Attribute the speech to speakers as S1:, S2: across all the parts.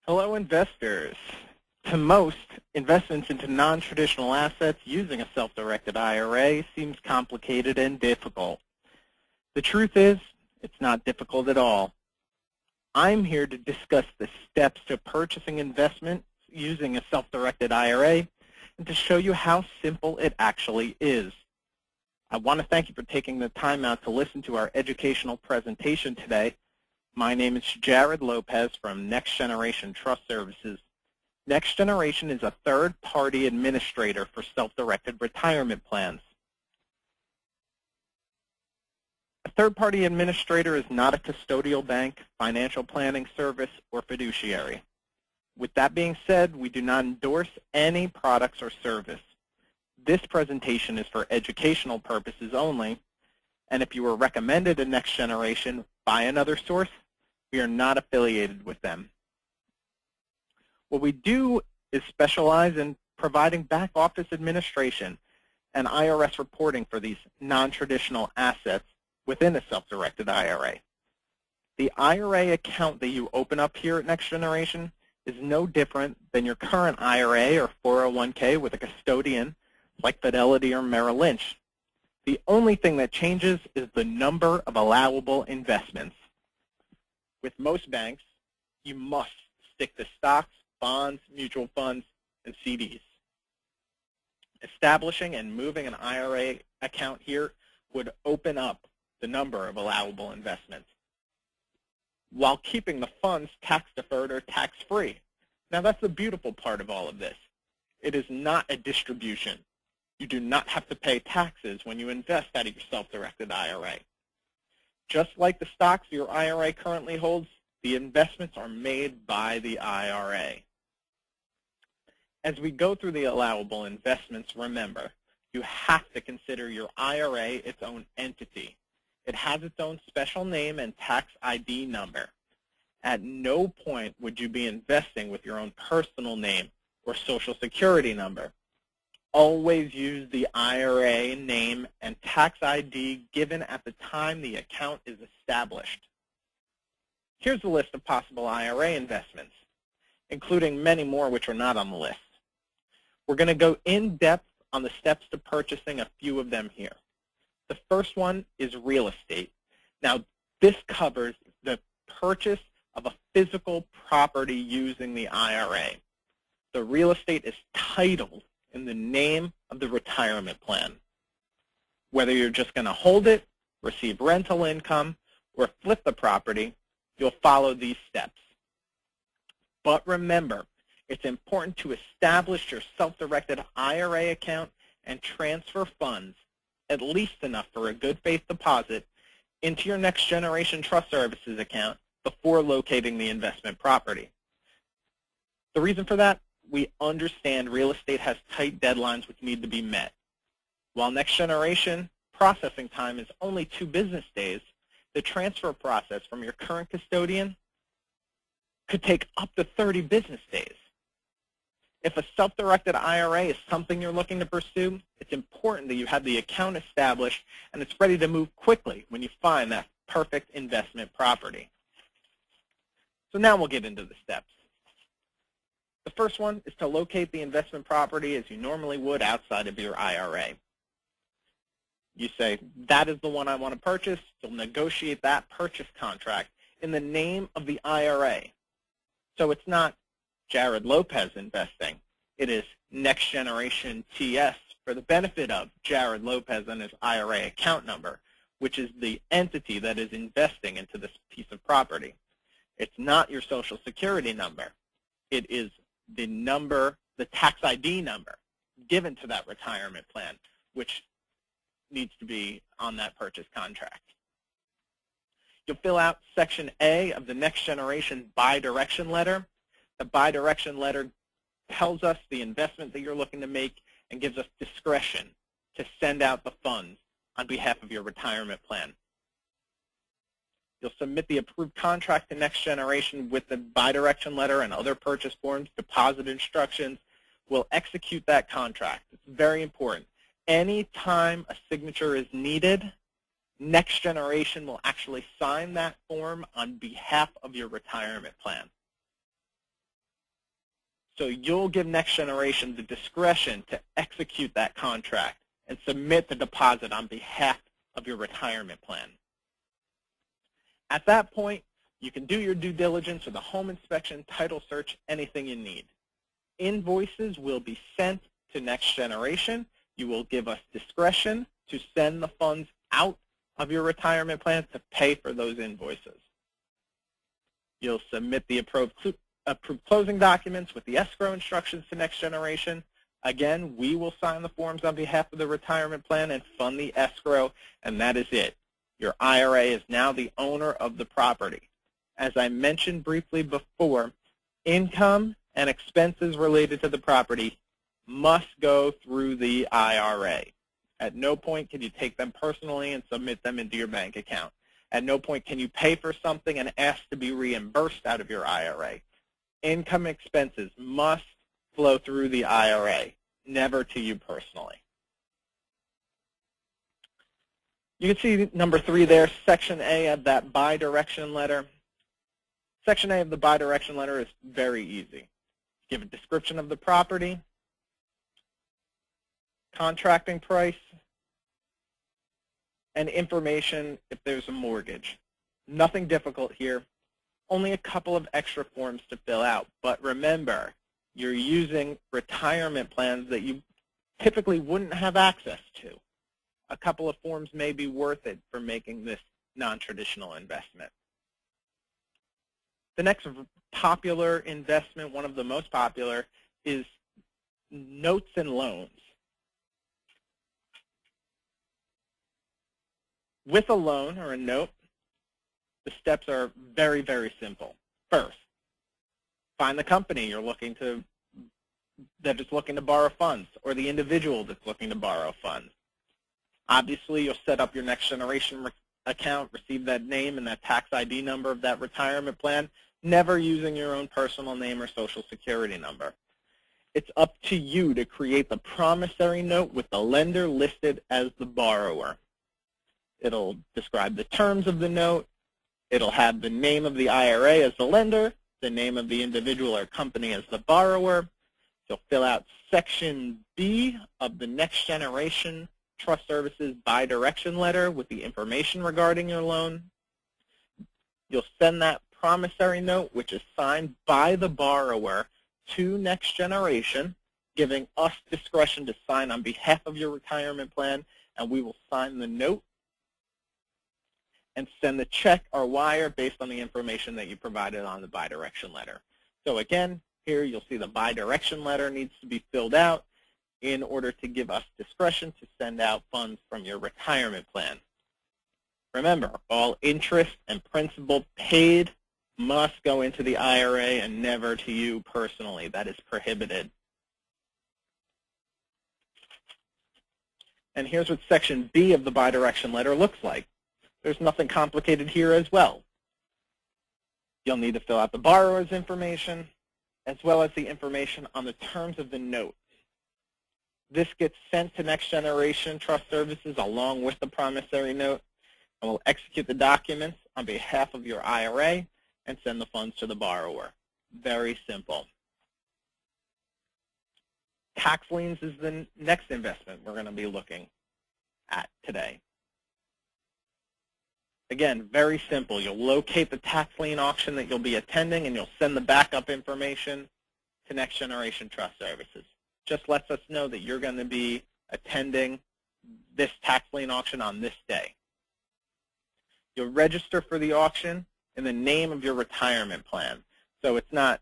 S1: Hello, investors. To most, investments into non-traditional assets using a self-directed IRA seems complicated and difficult. The truth is, it's not difficult at all. I'm here to discuss the steps to purchasing investments using a self-directed IRA and to show you how simple it actually is. I want to thank you for taking the time out to listen to our educational presentation today. My name is Jared Lopez from Next Generation Trust Services. Next Generation is a third-party administrator for self-directed retirement plans. A third-party administrator is not a custodial bank, financial planning service, or fiduciary. With that being said, we do not endorse any products or service. This presentation is for educational purposes only, and if you were recommended a Next Generation by another source, we are not affiliated with them. What we do is specialize in providing back office administration and IRS reporting for these non-traditional assets within a self-directed IRA. The IRA account that you open up here at Next Generation is no different than your current IRA or 401k with a custodian like Fidelity or Merrill Lynch. The only thing that changes is the number of allowable investments. With most banks, you must stick to stocks, bonds, mutual funds, and CDs. Establishing and moving an IRA account here would open up the number of allowable investments while keeping the funds tax-deferred or tax-free. Now, that's the beautiful part of all of this. It is not a distribution. You do not have to pay taxes when you invest out of your self-directed IRA. Just like the stocks your IRA currently holds, the investments are made by the IRA. As we go through the allowable investments, remember, you have to consider your IRA its own entity. It has its own special name and tax ID number. At no point would you be investing with your own personal name or Social Security number. Always use the IRA name and tax ID given at the time the account is established. Here's a list of possible IRA investments, including many more which are not on the list. We're going to go in depth on the steps to purchasing a few of them here. The first one is real estate. Now, this covers the purchase of a physical property using the IRA. The real estate is titled in the name of the retirement plan. Whether you're just going to hold it, receive rental income, or flip the property, you'll follow these steps. But remember, it's important to establish your self-directed IRA account and transfer funds, at least enough for a good faith deposit, into your Next Generation Trust Services account before locating the investment property. The reason for that? We understand real estate has tight deadlines which need to be met. While Next Generation processing time is only 2 business days, the transfer process from your current custodian could take up to 30 business days. If a self-directed IRA is something you're looking to pursue, it's important that you have the account established and it's ready to move quickly when you find that perfect investment property. So now we'll get into the steps. The first one is to locate the investment property as you normally would outside of your IRA. You say, that is the one I want to purchase. You'll negotiate that purchase contract in the name of the IRA. So it's not Jared Lopez investing. It is Next Generation TS for the benefit of Jared Lopez and his IRA account number, which is the entity that is investing into this piece of property. It's not your Social Security number. It is the number, the tax ID number given to that retirement plan, which needs to be on that purchase contract. You'll fill out Section A of the Next Generation Bi-Direction Letter. The Bi-Direction Letter tells us the investment that you're looking to make and gives us discretion to send out the funds on behalf of your retirement plan. You'll submit the approved contract to Next Generation with the Bi-Direction Letter and other purchase forms, deposit instructions. We'll execute that contract. It's very important. Any time a signature is needed, Next Generation will actually sign that form on behalf of your retirement plan. So you'll give Next Generation the discretion to execute that contract and submit the deposit on behalf of your retirement plan. At that point, you can do your due diligence with a home inspection, title search, anything you need. Invoices will be sent to Next Generation. You will give us discretion to send the funds out of your retirement plan to pay for those invoices. You'll submit the approved closing documents with the escrow instructions to Next Generation. Again, we will sign the forms on behalf of the retirement plan and fund the escrow, and that is it. Your IRA is now the owner of the property. As I mentioned briefly before, income and expenses related to the property must go through the IRA. At no point can you take them personally and submit them into your bank account. At no point can you pay for something and ask to be reimbursed out of your IRA. Income expenses must flow through the IRA, never to you personally. You can see number 3 there, Section A of that bi-direction letter. Section A of the bi-direction letter is very easy. Give a description of the property, contracting price, and information if there's a mortgage. Nothing difficult here. Only a couple of extra forms to fill out. But remember, you're using retirement plans that you typically wouldn't have access to. A couple of forms may be worth it for making this non-traditional investment. The next popular investment, one of the most popular, is notes and loans. With a loan or a note, the steps are very, very simple. First, find the company that is looking to borrow funds, or the individual that's looking to borrow funds. Obviously, you'll set up your Next Generation account, receive that name and that tax ID number of that retirement plan, never using your own personal name or Social Security number. It's up to you to create the promissory note with the lender listed as the borrower. It'll describe the terms of the note. It'll have the name of the IRA as the lender, the name of the individual or company as the borrower. You'll fill out Section B of the Next Generation Trust Services bi-direction letter with the information regarding your loan. You'll send that promissory note, which is signed by the borrower, to Next Generation, giving us discretion to sign on behalf of your retirement plan, and we will sign the note and send the check or wire based on the information that you provided on the bi-direction letter. So again, here you'll see the bi-direction letter needs to be filled out in order to give us discretion to send out funds from your retirement plan. Remember, all interest and principal paid must go into the IRA and never to you personally. That is prohibited. And here's what Section B of the bi-direction letter looks like. There's nothing complicated here as well. You'll need to fill out the borrower's information as well as the information on the terms of the note. This gets sent to Next Generation Trust Services along with the promissory note, and we'll execute the documents on behalf of your IRA and send the funds to the borrower. Very simple. Tax liens is the next investment we're going to be looking at today. Again, very simple. You'll locate the tax lien auction that you'll be attending, and you'll send the backup information to Next Generation Trust Services. Just lets us know that you're going to be attending this tax lien auction on this day. You'll register for the auction in the name of your retirement plan. So it's not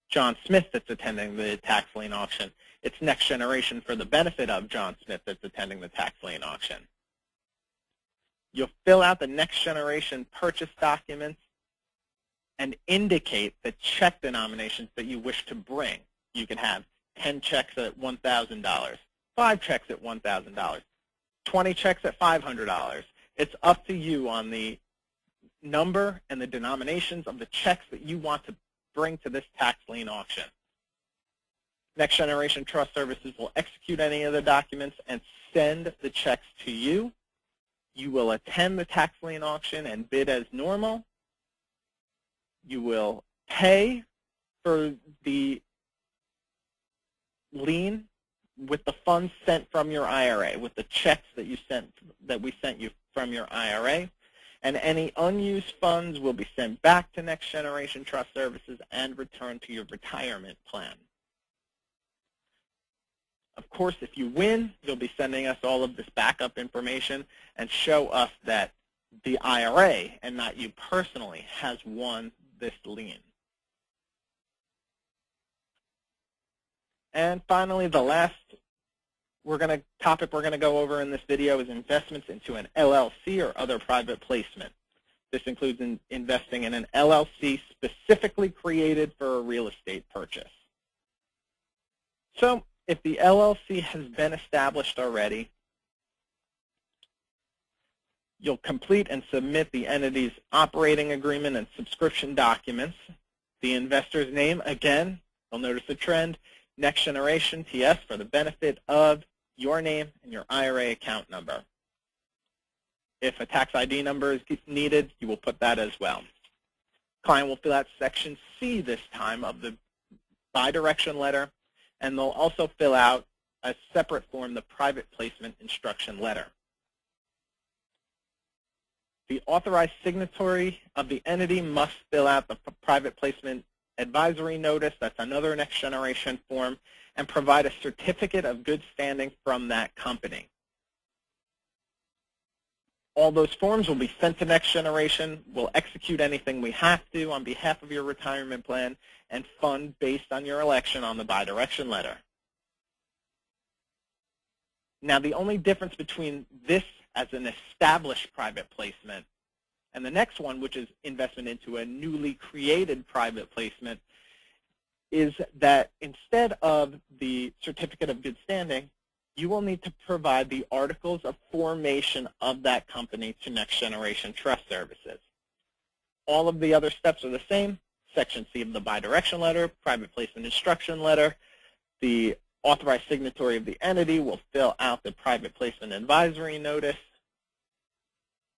S1: John Smith that's attending the tax lien auction. It's Next Generation for the benefit of John Smith that's attending the tax lien auction. You'll fill out the Next Generation purchase documents and indicate the check denominations that you wish to bring. You can have 10 checks at $1,000, 5 checks at $1,000, 20 checks at $500. It's up to you on the number and the denominations of the checks that you want to bring to this tax lien auction. Next Generation Trust Services will execute any of the documents and send the checks to you. You will attend the tax lien auction and bid as normal. You will pay for the lien with the funds sent from your IRA, with the checks that we sent you from your IRA. And any unused funds will be sent back to Next Generation Trust Services and returned to your retirement plan. Of course, if you win, you'll be sending us all of this backup information and show us that the IRA, and not you personally, has won this lien. And finally, the last topic we're going to go over in this video is investments into an LLC or other private placement. This includes investing in an LLC specifically created for a real estate purchase. So if the LLC has been established already, you'll complete and submit the entity's operating agreement and subscription documents. The investor's name, again, you'll notice a trend, Next Generation TS for the benefit of your name and your IRA account number. If a tax ID number is needed, you will put that as well. Client will fill out Section C this time of the bi-direction letter, and they'll also fill out a separate form, the private placement instruction letter. The authorized signatory of the entity must fill out the private placement advisory notice, that's another Next Generation form, and provide a certificate of good standing from that company. All those forms will be sent to Next Generation. We'll execute anything we have to on behalf of your retirement plan and fund based on your election on the bi-direction letter. Now, the only difference between this as an established private placement and the next one, which is investment into a newly created private placement, is that instead of the certificate of good standing, you will need to provide the articles of formation of that company to Next Generation Trust Services. All of the other steps are the same. Section C of the bi-direction letter, private placement instruction letter, the authorized signatory of the entity will fill out the private placement advisory notice,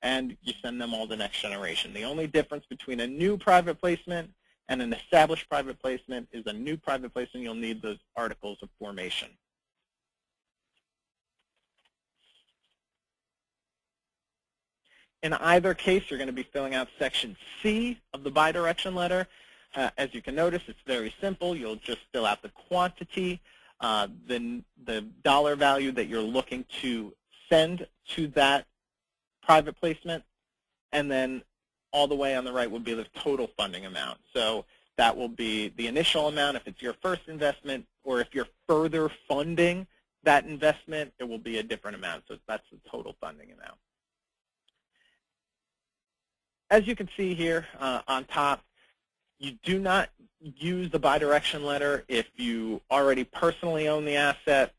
S1: and you send them all to Next Generation. The only difference between a new private placement and an established private placement is a new private placement, you'll need those articles of formation. In either case, you're going to be filling out Section C of the bi-direction letter. As you can notice, it's very simple. You'll just fill out the quantity, the dollar value that you're looking to send to that private placement, and then all the way on the right will be the total funding amount. So that will be the initial amount if it's your first investment, or if you're further funding that investment, it will be a different amount. So that's the total funding amount. As you can see here on top, you do not use the bi-direction letter if you already personally own the asset,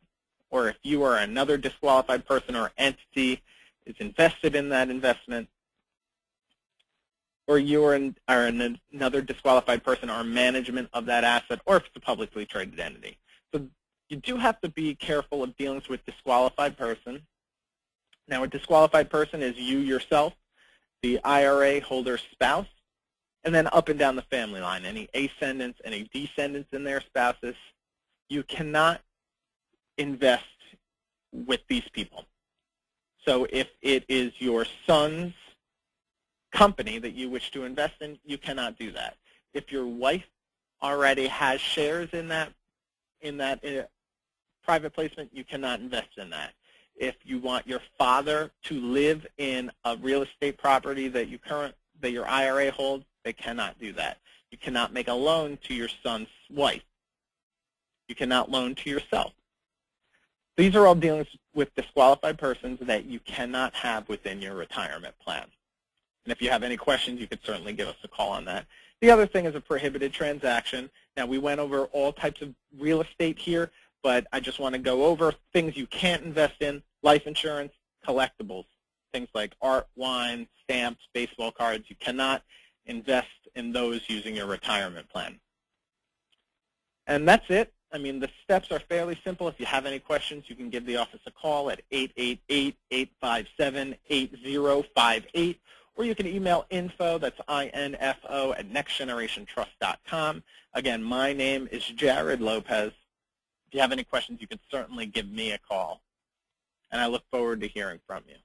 S1: or if you or another disqualified person or entity is invested in that investment, or you are another disqualified person or management of that asset, or if it's a publicly traded entity. So you do have to be careful of dealings with disqualified person. Now, a disqualified person is you yourself, the IRA holder's spouse, and then up and down the family line, any ascendants, any descendants in their spouses. You cannot invest with these people. So if it is your son's company that you wish to invest in, you cannot do that. If your wife already has shares in that private placement, you cannot invest in that. If you want your father to live in a real estate property that your IRA holds, they cannot do that. You cannot make a loan to your son's wife. You cannot loan to yourself. These are all dealings with disqualified persons that you cannot have within your retirement plan. And if you have any questions, you could certainly give us a call on that. The other thing is a prohibited transaction. Now, we went over all types of real estate here, but I just want to go over things you can't invest in: life insurance, collectibles, things like art, wine, stamps, baseball cards. You cannot invest in those using your retirement plan. And that's it. I mean, the steps are fairly simple. If you have any questions, you can give the office a call at 888-857-8058, or you can email info, that's info, at nextgenerationtrust.com. Again, my name is Jared Lopez. If you have any questions, you can certainly give me a call. And I look forward to hearing from you.